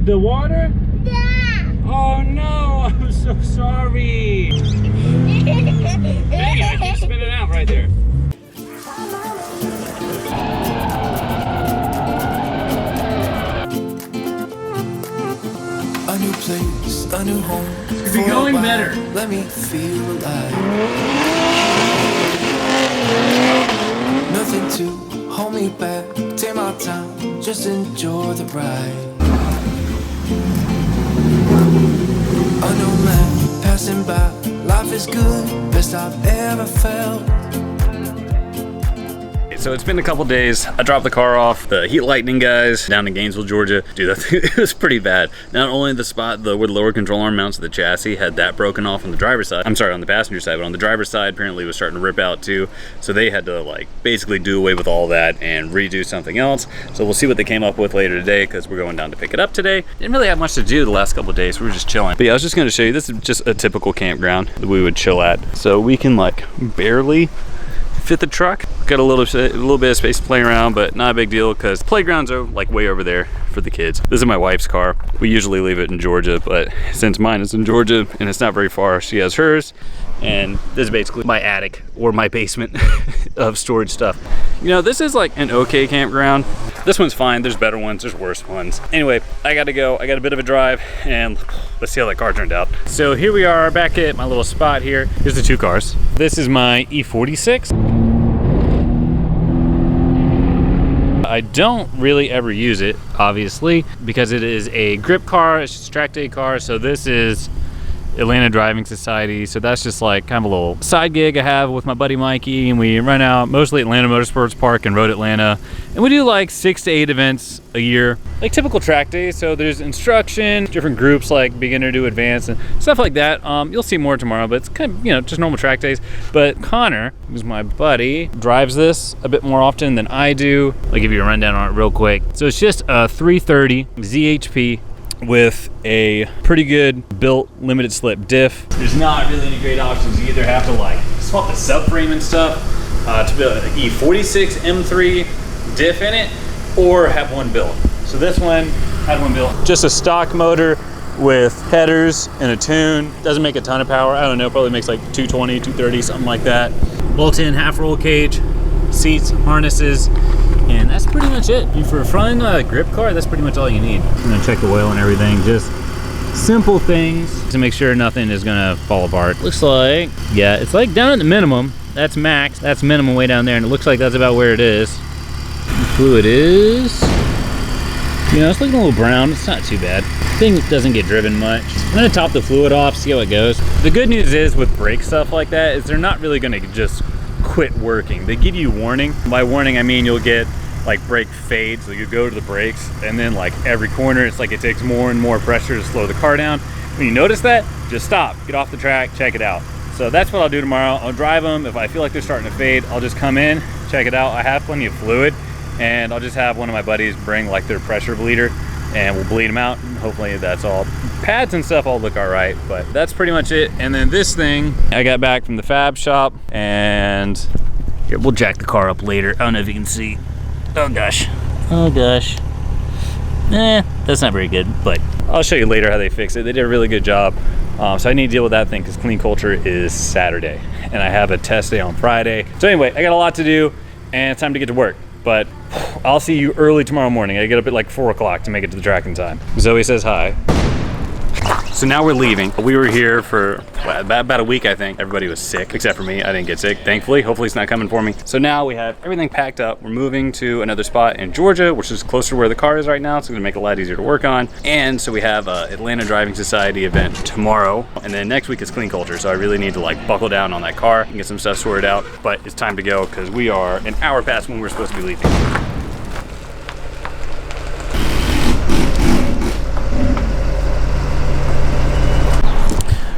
The water? Yeah. Oh no, I'm so sorry. Dang it, I keep spinning out right there. A new place, a new home. Could be going better. Let me feel alive. Nothing to hold me back. Take my time, just enjoy the ride. A new man passing by. Life is good, best I've ever felt. So it's been a couple days. I dropped the car off the Heat Lightning guys down in Gainesville, Georgia. Dude, it was pretty bad. Not only the spot where the lower control arm mounts of the chassis had that broken off on the driver's side. I'm sorry, on the passenger side, but on the driver's side apparently it was starting to rip out too. So they had to like basically do away with all that and redo something else. So we'll see what they came up with later today because we're going down to pick it up today. Didn't really have much to do the last couple of days. We were just chilling. But yeah, I was just gonna show you, this is just a typical campground that we would chill at. So we can like barely fit the truck. Got a little bit of space to play around, but not a big deal because playgrounds are like way over there for the kids. This is my wife's car. We usually leave it in Georgia, but since mine is in Georgia and it's not very far, she has hers. And this is basically my attic or my basement of storage stuff. You know, this is like an okay campground. This one's fine. There's better ones, there's worse ones. Anyway, I gotta go. I got a bit of a drive and let's see how that car turned out. So here we are back at my little spot here. Here's the two cars. This is my E46. I don't really ever use it, obviously, because it is a grip car, it's just a track day car. So this is Atlanta Driving Society. So that's just like kind of a little side gig I have with my buddy Mikey, and we run out mostly Atlanta Motorsports Park and Road Atlanta. And we do like 6 to 8 events a year, like typical track days. So there's instruction, different groups like beginner to advanced and stuff like that. You'll see more tomorrow, but it's kind of, you know, just normal track days. But Connor, who's my buddy, drives this a bit more often than I do. I'll give you a rundown on it real quick. So it's just a 330 ZHP with a pretty good built limited slip diff. There's not really any great options. You either have to like swap the subframe and stuff to build an E46 M3 diff in it, or have one built. So this one had one built. Just a stock motor with headers and a tune. Doesn't make a ton of power. I don't know, probably makes like 220, 230, something like that. Bolt-in half roll cage, seats, harnesses, and that's pretty much it. For a front grip car, that's pretty much all you need. I'm gonna check the oil and everything. Just simple things to make sure nothing is gonna fall apart. Looks like, yeah, it's like down at the minimum. That's max, that's minimum way down there, and it looks like that's about where it is. The fluid is, you know, it's looking a little brown. It's not too bad. Thing doesn't get driven much. I'm gonna top the fluid off, see how it goes. The good news is with brake stuff like that is they're not really gonna just quit working. They give you warning. By warning, I mean you'll get like brake fade, so you go to the brakes and then like every corner it's like it takes more and more pressure to slow the car down. When you notice that, just stop, get off the track, check it out. So that's what I'll do tomorrow. I'll drive them. If I feel like they're starting to fade, I'll just come in, check it out. I have plenty of fluid, and I'll just have one of my buddies bring like their pressure bleeder and we'll bleed them out. Hopefully that's all. Pads and stuff all look all right, but that's pretty much it. And then this thing I got back from the fab shop, and here, we'll jack the car up later. I don't know if you can see. Oh gosh. Oh gosh. That's not very good, but I'll show you later how they fix it. They did a really good job. So I need to deal with that thing because Clean Culture is Saturday and I have a test day on Friday. So anyway, I got a lot to do and it's time to get to work, but I'll see you early tomorrow morning. I get up at like 4 o'clock to make it to the track in time. Zoe says hi. So now we're leaving. We were here for about a week, I think. Everybody was sick, except for me. I didn't get sick, thankfully. Hopefully it's not coming for me. So now we have everything packed up. We're moving to another spot in Georgia, which is closer to where the car is right now. It's gonna make it a lot easier to work on. And so we have a Atlanta Driving Society event tomorrow. And then next week is Clean Culture. So I really need to like buckle down on that car and get some stuff sorted out. But it's time to go because we are an hour past when we're supposed to be leaving.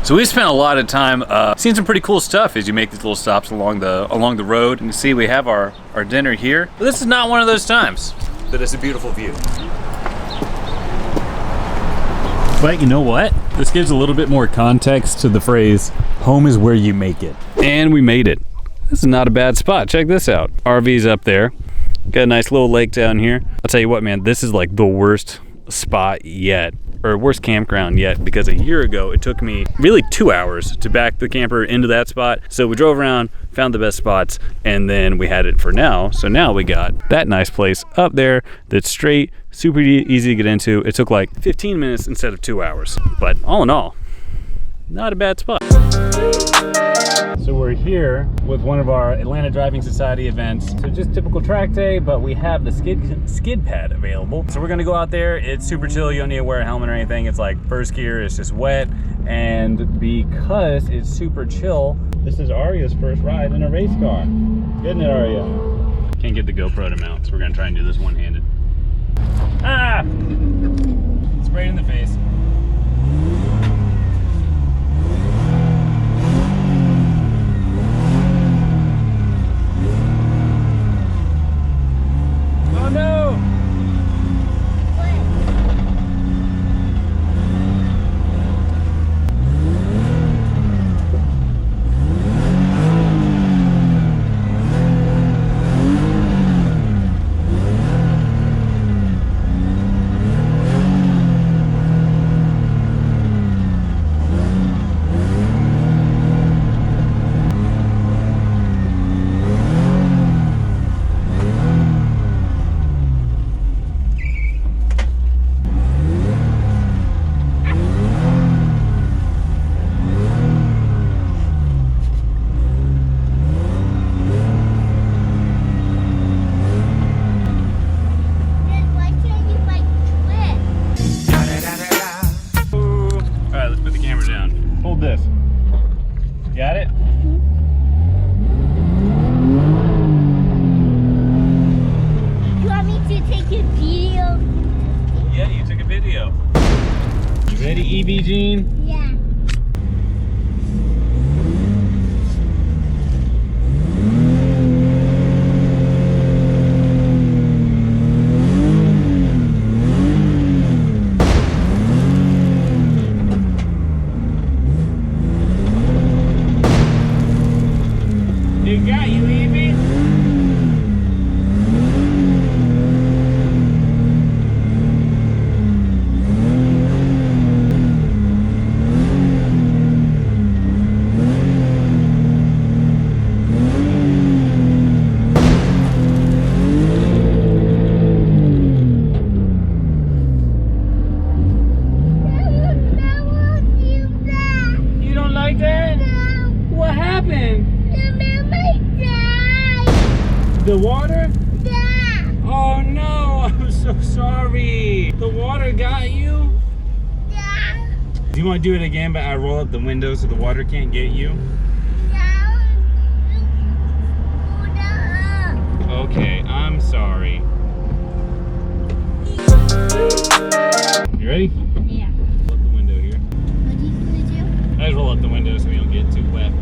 So we spent a lot of time seeing some pretty cool stuff as you make these little stops along the road. And you see we have our dinner here. But this is not one of those times, but it's a beautiful view. But you know what? This gives a little bit more context to the phrase, home is where you make it. And we made it. This is not a bad spot. Check this out. RV's up there. Got a nice little lake down here. I'll tell you what, man, this is like the worst spot yet, or worst campground yet, because a year ago it took me really 2 hours to back the camper into that spot. So we drove around, found the best spots, and then we had it for now. So now we got that nice place up there that's straight, super easy to get into. It took like 15 minutes instead of 2 hours. But all in all, not a bad spot. So we're here with one of our Atlanta Driving Society events. So just typical track day, but we have the skid pad available. So we're gonna go out there. It's super chill. You don't need to wear a helmet or anything. It's like first gear, it's just wet. And because it's super chill, this is Aria's first ride in a race car. Isn't it, Aria? Can't get the GoPro to mount, so we're gonna try and do this one-handed. Ah! Sprayed in the face. Oh no! Got it? You want me to take a video? Yeah, you took a video. You ready, EB Jean? Yeah. It got you, Evie. You don't like that? No. What happened? The water? Yeah. Oh no, I'm so sorry. The water got you? Yeah. Do you want to do it again, but I roll up the window so the water can't get you? Okay, I'm sorry. You ready? Yeah. Roll up the window here. What are you gonna do? I just roll up the window so we don't get too wet.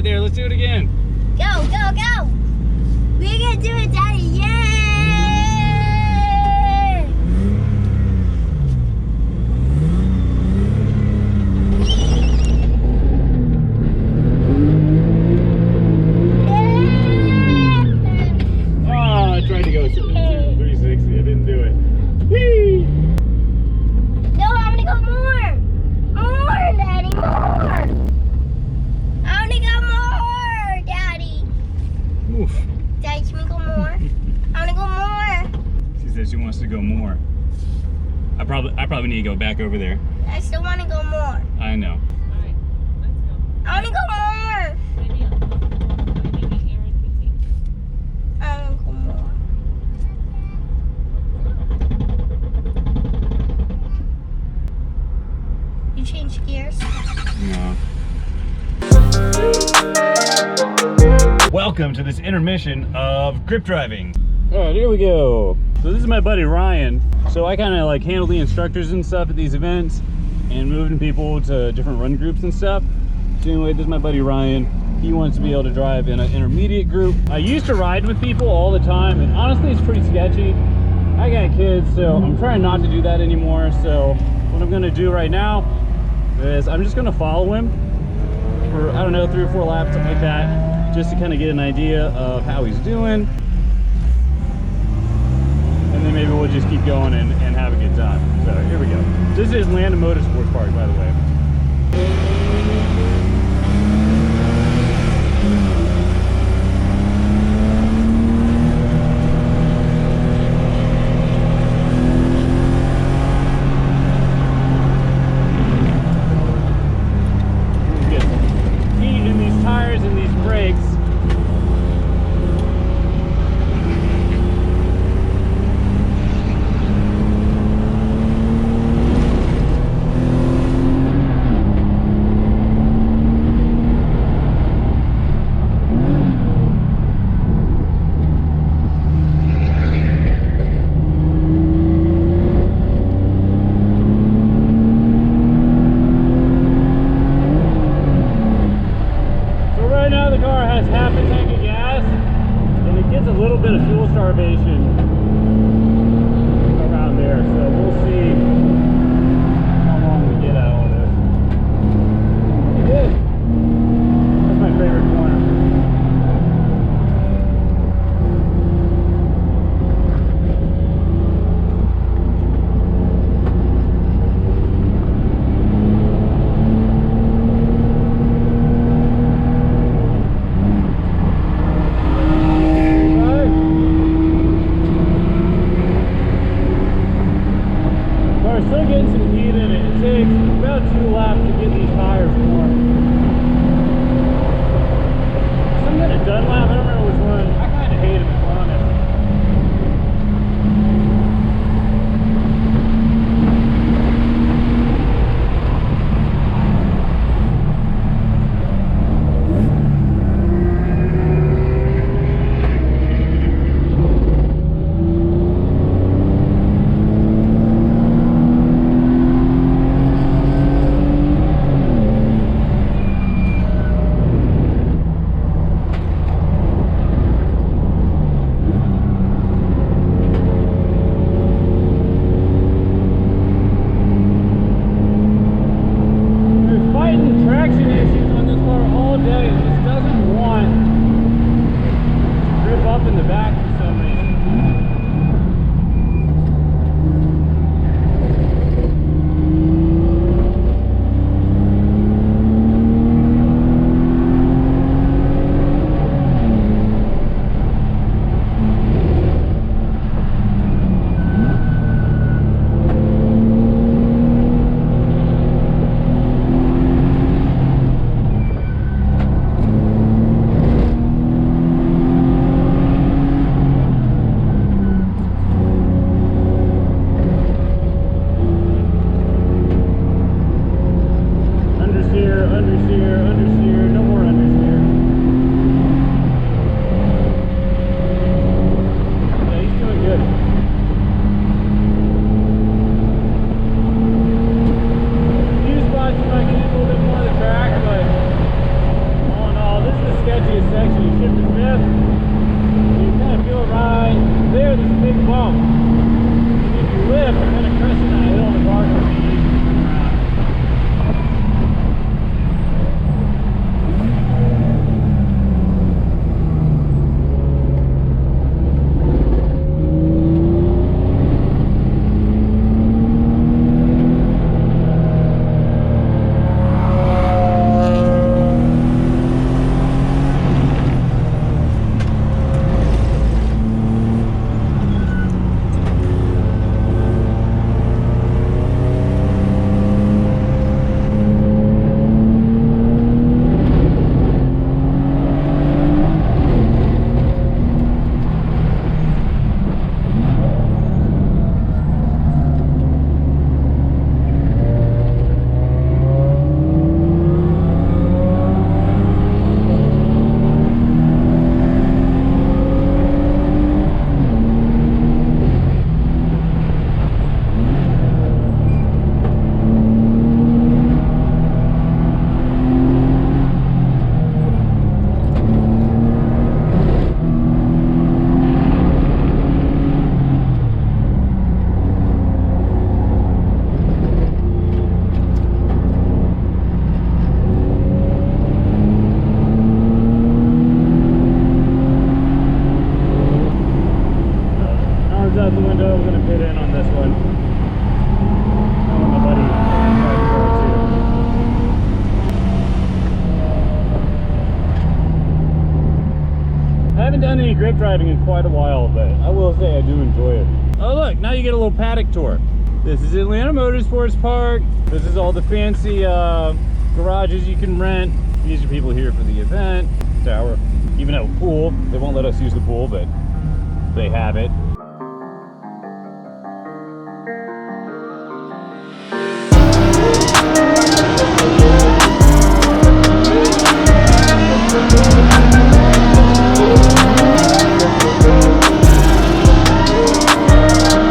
Let's do it again. Go, go, go! We're gonna do it, Daddy! Yay! Oh, I tried to go 360. I didn't do it. Whee! No, I wanna go more! More, Daddy, more! I wanna go more, Daddy! Oof. Daddy, can we go more? I wanna go more! She said she wants to go more. I probably need to go back over there. I still wanna go more. I know. I wanna go more! Welcome to this intermission of grip driving. All right, here we go. So this is my buddy Ryan. So I kind of like handle the instructors and stuff at these events and moving people to different run groups and stuff. So anyway, this is my buddy Ryan. He wants to be able to drive in an intermediate group. I used to ride with people all the time, and honestly, it's pretty sketchy. I got kids, so I'm trying not to do that anymore. So what I'm gonna do right now is I'm just gonna follow him for, I don't know, 3 or 4 laps, something like that, just to kind of get an idea of how he's doing. And then maybe we'll just keep going and have a good time. So here we go. This is Landon Motorsports Park, by the way. Get heat in these tires and these brakes. Half a tank of gas, and it gets a little bit of fuel starvation around there, so we'll see how long we get out of this. Pretty good. That's my favorite corner. any grip driving in quite a while, but I will say I do enjoy it. Oh look, now you get a little paddock tour. This is Atlanta Motorsports Park. This is all the fancy garages you can rent. These are people here for the event. Tower. Even have a pool. They won't let us use the pool, but they have it.